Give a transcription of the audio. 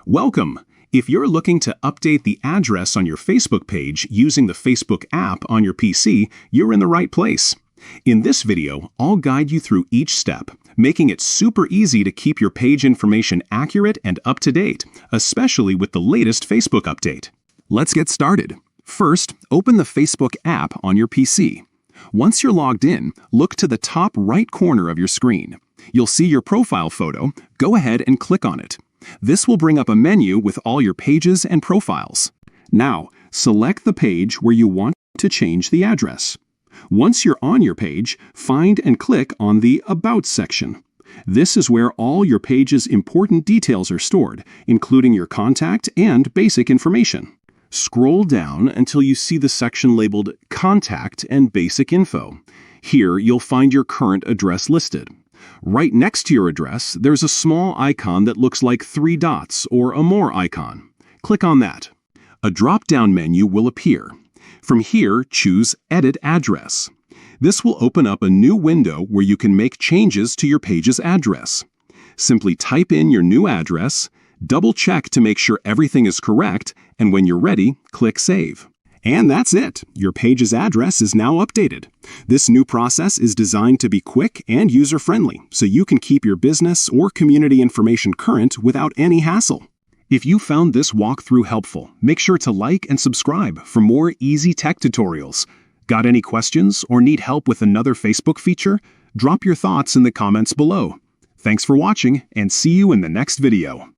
Welcome! If you're looking to update the address on your Facebook page using the Facebook app on your PC, you're in the right place. In this video, I'll guide you through each step, making it super easy to keep your page information accurate and up to date, especially with the latest Facebook update. Let's get started. First, open the Facebook app on your PC. Once you're logged in, look to the top right corner of your screen. You'll see your profile photo. Go ahead and click on it. This will bring up a menu with all your pages and profiles. Now, select the page where you want to change the address. Once you're on your page, find and click on the About section. This is where all your page's important details are stored, including your contact and basic information. Scroll down until you see the section labeled Contact and Basic Info. Here, you'll find your current address listed. Right next to your address, there's a small icon that looks like 3 dots or a More icon. Click on that. A drop-down menu will appear. From here, choose Edit Address. This will open up a new window where you can make changes to your page's address. Simply type in your new address, double-check to make sure everything is correct, and when you're ready, click Save. And that's it! Your page's address is now updated. This new process is designed to be quick and user-friendly, so you can keep your business or community information current without any hassle. If you found this walkthrough helpful, make sure to like and subscribe for more easy tech tutorials. Got any questions or need help with another Facebook feature? Drop your thoughts in the comments below. Thanks for watching, and see you in the next video.